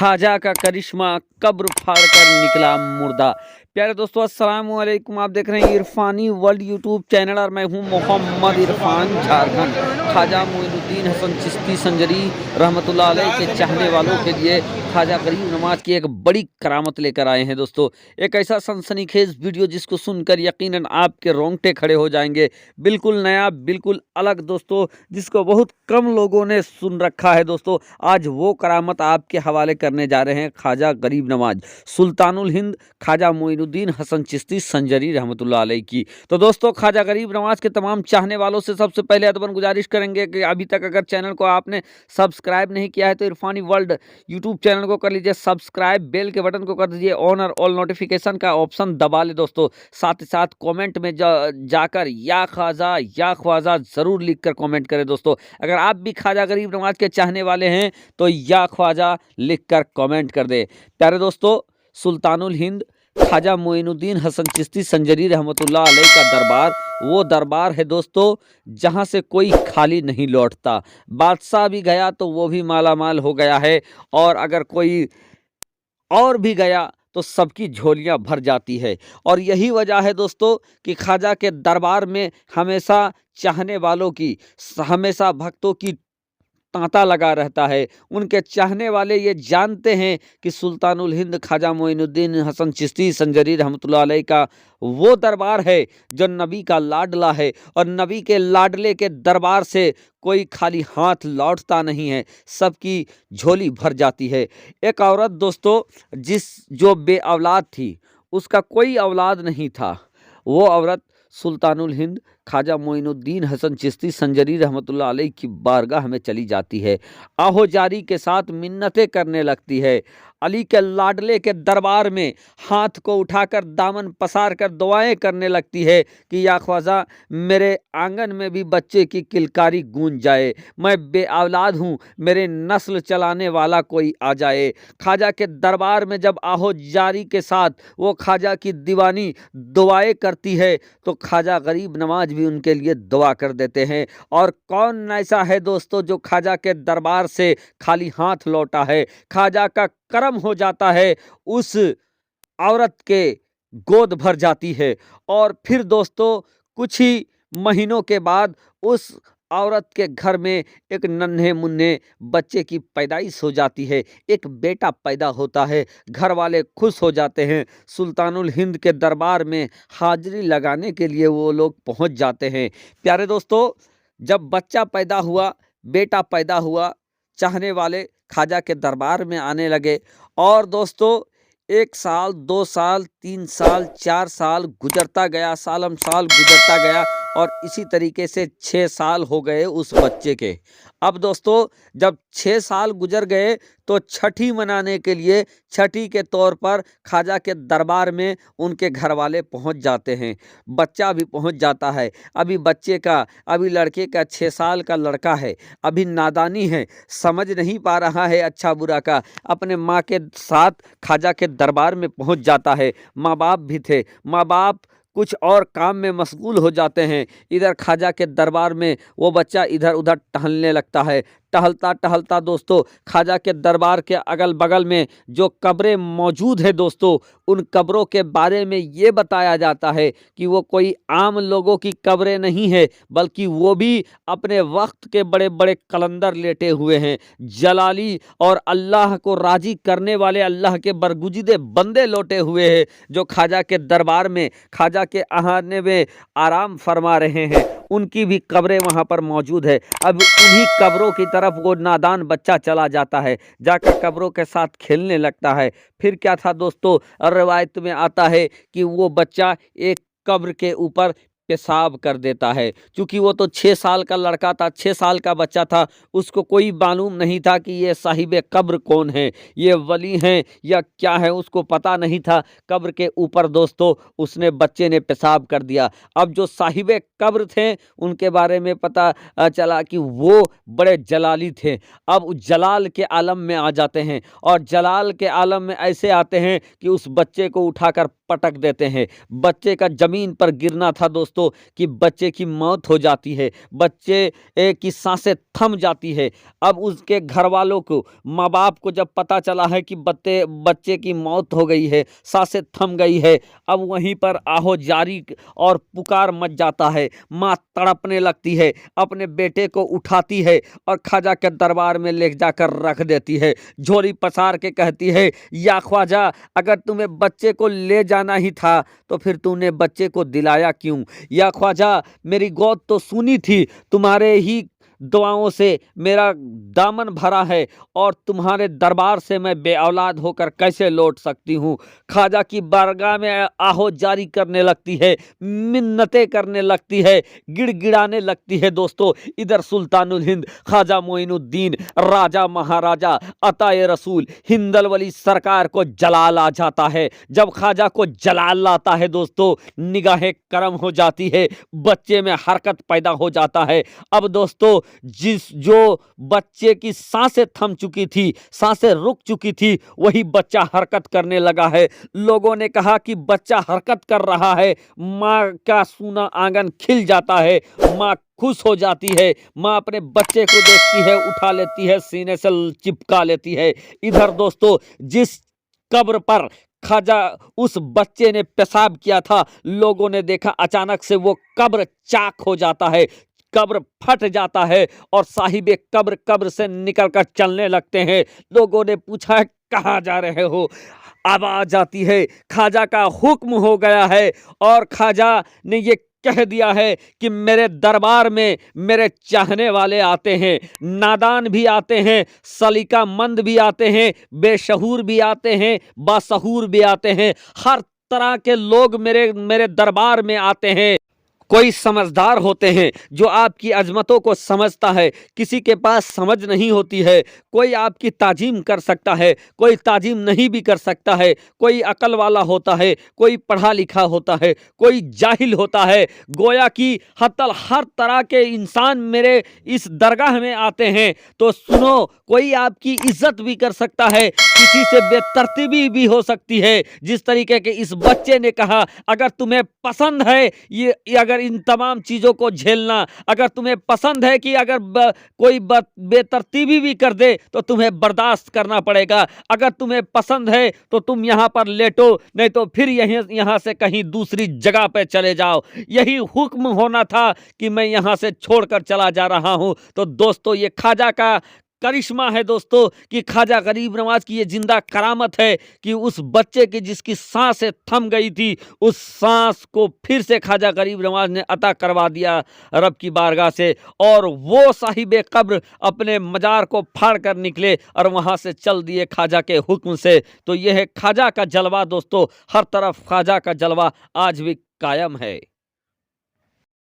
खाजा का करिश्मा कब्र फाड़ कर निकला मुर्दा। प्यारे दोस्तों अस्सलाम वालेकुम, आप देख रहे हैं इरफानी वर्ल्ड यूट्यूब चैनल और मैं हूं मोहम्मद इरफान झारखंड। ख्वाजा मोइनुद्दीन हसन चिश्ती संजरी रहमतुल्लाह अलैह के चाहने वालों के लिए ख्वाजा गरीब नवाज की एक बड़ी करामत लेकर आए हैं दोस्तों। एक ऐसा सनसनीखेज वीडियो जिसको सुनकर यकीनन आपके रोंगटे खड़े हो जाएंगे। बिल्कुल नया, बिल्कुल अलग दोस्तों, जिसको बहुत कम लोगों ने सुन रखा है दोस्तों। आज वो करामत आपके हवाले करने जा रहे हैं ख्वाजा गरीब नवाज सुल्तानुल हिंद ख्वाजा मोइनुद्दीन हसन चिश्ती संजरी रहमतुल्लाह अलैह की। तो दोस्तों, ख्वाजा गरीब नवाज के तमाम चाहने वालों से सबसे पहले अदबन गुजारिश करेंगे कि अभी तक अगर चैनल को आपने सब्सक्राइब नहीं किया है तो इरफानी वर्ल्ड यूट्यूब चैनल को कर लीजिए सब्सक्राइब, बेल के बटन को कर दीजिए ऑन और ऑल नोटिफिकेशन का ऑप्शन दबा ले दोस्तों। साथ ही साथ कमेंट में जाकर या ख्वाजा ज़रूर लिख कर कॉमेंट करें दोस्तों। अगर आप भी ख्वाजा गरीब नवाज के चाहने वाले हैं तो या ख्वाजा लिख कर कॉमेंट कर दे। प्यारे दोस्तों, सुल्तानुल हिंद ख्वाजा मोइनुद्दीन हसन चिश्ती संजरी रहमतुल्लाह अलैह का दरबार वो दरबार है दोस्तों जहां से कोई खाली नहीं लौटता। बादशाह भी गया तो वो भी माला माल हो गया है, और अगर कोई और भी गया तो सबकी झोलियां भर जाती है। और यही वजह है दोस्तों कि ख्वाजा के दरबार में हमेशा चाहने वालों की, हमेशा भक्तों की तांता लगा रहता है। उनके चाहने वाले ये जानते हैं कि सुल्तानुल हिंद ख्वाजा मोइनुद्दीन हसन चिश्ती संजरी रहमतुल्लाह अलैह का वो दरबार है जो नबी का लाडला है, और नबी के लाडले के दरबार से कोई खाली हाथ लौटता नहीं है, सबकी झोली भर जाती है। एक औरत दोस्तों जो बे औलाद थी, उसका कोई औलाद नहीं था, वो औरत सुल्तानुल हिंद ख्वाजा मोइनुद्दीन हसन चिश्ती संजरी रहमतुल्लाह अलैह की बारगाह में चली जाती है। आहोजारी के साथ मिन्नतें करने लगती है। अली के लाडले के दरबार में हाथ को उठाकर दामन पसार कर दुआएं करने लगती है कि या ख्वाजा मेरे आंगन में भी बच्चे की किलकारी गूंज जाए, मैं बे औलाद हूँ, मेरे नस्ल चलाने वाला कोई आ जाए। ख्वाजा के दरबार में जब आहोजारी के साथ वो ख्वाजा की दीवानी दुआएं करती है तो ख्वाजा गरीब नवाज भी उनके लिए दुआ कर देते हैं। और कौन ऐसा है दोस्तों जो ख्वाजा के दरबार से खाली हाथ लौटा है? ख्वाजा का करम हो जाता है, उस औरत के गोद भर जाती है, और फिर दोस्तों कुछ ही महीनों के बाद उस औरत के घर में एक नन्हे मुन्ने बच्चे की पैदाइश हो जाती है, एक बेटा पैदा होता है। घर वाले खुश हो जाते हैं। सुल्तानुल हिंद के दरबार में हाजिरी लगाने के लिए वो लोग पहुंच जाते हैं। प्यारे दोस्तों, जब बच्चा पैदा हुआ, बेटा पैदा हुआ, चाहने वाले ख्वाजा के दरबार में आने लगे, और दोस्तों 1 साल, 2 साल, 3 साल, 4 साल गुजरता गया, सालम साल गुजरता गया, और इसी तरीके से 6 साल हो गए उस बच्चे के। अब दोस्तों जब 6 साल गुजर गए तो छठी मनाने के लिए, छठी के तौर पर ख्वाजा के दरबार में उनके घर वाले पहुंच जाते हैं। बच्चा भी पहुंच जाता है। अभी लड़के का 6 साल का लड़का है, अभी नादानी है, समझ नहीं पा रहा है अच्छा बुरा का। अपने माँ के साथ ख्वाजा के दरबार में पहुंच जाता है। माँ बाप भी थे, माँ बाप कुछ और काम में मशगूल हो जाते हैं। इधर ख्वाजा के दरबार में वो बच्चा इधर उधर टहलने लगता है। टहलता टहलता दोस्तों ख्वाजा के दरबार के अगल बगल में जो कब्रें मौजूद है दोस्तों, उन कब्रों के बारे में ये बताया जाता है कि वो कोई आम लोगों की कब्रें नहीं है, बल्कि वो भी अपने वक्त के बड़े बड़े कलंदर लेटे हुए हैं, जलाली और अल्लाह को राजी करने वाले अल्लाह के बरगुजीदे बंदे लौटे हुए हैं, जो ख्वाजा के दरबार में ख्वाजा के आहाने में आराम फरमा रहे हैं। उनकी भी कब्रें वहाँ पर मौजूद है। अब उन्हीं कब्रों की तरफ वो नादान बच्चा चला जाता है, जाकर कब्रों के साथ खेलने लगता है। फिर क्या था दोस्तों, रवायत में आता है कि वो बच्चा एक कब्र के ऊपर पेशाब कर देता है। क्योंकि वो तो 6 साल का लड़का था, 6 साल का बच्चा था, उसको कोई मालूम नहीं था कि ये साहिबे कब्र कौन है, ये वली हैं या क्या है, उसको पता नहीं था। कब्र के ऊपर दोस्तों उसने बच्चे ने पेशाब कर दिया। अब जो साहिबे कब्र थे उनके बारे में पता चला कि वो बड़े जलाली थे। अब जलाल के आलम में आ जाते हैं, और जलाल के आलम में ऐसे आते हैं कि उस बच्चे को उठाकर पटक देते हैं। बच्चे का ज़मीन पर गिरना था दोस्तों कि बच्चे की मौत हो जाती है, बच्चे की सांसें थम जाती है। अब उसके घर वालों को, माँ बाप को जब पता चला है कि बच्चे की मौत हो गई है, सांसें थम गई है, अब वहीं पर आहो जारी और पुकार मच जाता है। माँ तड़पने लगती है, अपने बेटे को उठाती है और ख्वाजा के दरबार में ले जाकर रख देती है। झोली पसार के कहती है, या ख्वाजा, अगर तुम्हें बच्चे को ले जाना ही था तो फिर तूने बच्चे को दिलाया क्यों? या ख्वाजा, मेरी गोद तो सूनी थी, तुम्हारे ही दुआओं से मेरा दामन भरा है और तुम्हारे दरबार से मैं बेऔलाद होकर कैसे लौट सकती हूँ? ख्वाजा की बारगाह में आहो जारी करने लगती है, मिन्नतें करने लगती है, गिड़गिड़ाने लगती है दोस्तों। इधर सुल्तानुल हिंद ख्वाजा मोइनुद्दीन, राजा महाराजा अताए रसूल हिंदल वली सरकार को जलाल आ जाता है। जब ख्वाजा को जलाल लाता है दोस्तों, निगाहें करम हो जाती है, बच्चे में हरकत पैदा हो जाता है। अब दोस्तों, जो बच्चे की सांसें थम चुकी थी, सांसें रुक चुकी थी, वही बच्चा हरकत करने लगा है। लोगों ने कहा कि बच्चा हरकत कर रहा है। माँ का सूना आंगन खिल जाता है, माँ खुश हो जाती है, माँ अपने बच्चे को देखती है, उठा लेती है, सीने से चिपका लेती है। इधर दोस्तों, जिस कब्र पर ख्वाजा उस बच्चे ने पेशाब किया था, लोगों ने देखा अचानक से वो कब्र चाक हो जाता है, कब्र फट जाता है और साहिबे कब्र कब्र से निकलकर चलने लगते हैं। लोगों ने पूछा, कहाँ जा रहे हो? आवाज आती है, ख्वाजा का हुक्म हो गया है और ख्वाजा ने ये कह दिया है कि मेरे दरबार में मेरे चाहने वाले आते हैं, नादान भी आते हैं, सलीकामंद भी आते हैं, बेशहूर भी आते हैं, बाशहूर भी आते हैं, हर तरह के लोग मेरे दरबार में आते हैं। कोई समझदार होते हैं जो आपकी अजमतों को समझता है, किसी के पास समझ नहीं होती है। कोई आपकी ताजीम कर सकता है, कोई ताजीम नहीं भी कर सकता है। कोई अकल वाला होता है, कोई पढ़ा लिखा होता है, कोई जाहिल होता है। गोया कि हर तरह के इंसान मेरे इस दरगाह में आते हैं। तो सुनो, कोई आपकी इज्जत भी कर सकता है, किसी से बेतरतीबी भी हो सकती है। जिस तरीके के इस बच्चे ने कहा, अगर तुम्हें पसंद है ये अगर इन तमाम चीज़ों को झेलना, अगर तुम्हें पसंद है कि अगर कोई बेतरतीबी भी कर दे तो तुम्हें बर्दाश्त करना पड़ेगा। अगर तुम्हें पसंद है तो तुम यहाँ पर लेटो, नहीं तो फिर यहाँ से कहीं दूसरी जगह पे चले जाओ। यही हुक्म होना था कि मैं यहाँ से छोड़कर चला जा रहा हूँ। तो दोस्तों, ये ख्वाजा का करिश्मा है दोस्तों कि ख्वाजा गरीब नवाज की ये जिंदा करामत है कि उस बच्चे की जिसकी सांसें थम गई थी, उस सांस को फिर से ख्वाजा गरीब नवाज ने अता करवा दिया रब की बारगाह से। और वो साहिबे कब्र अपने मजार को फाड़ कर निकले और वहां से चल दिए ख्वाजा के हुक्म से। तो यह है ख्वाजा का जलवा दोस्तों, हर तरफ ख्वाजा का जलवा आज भी कायम है।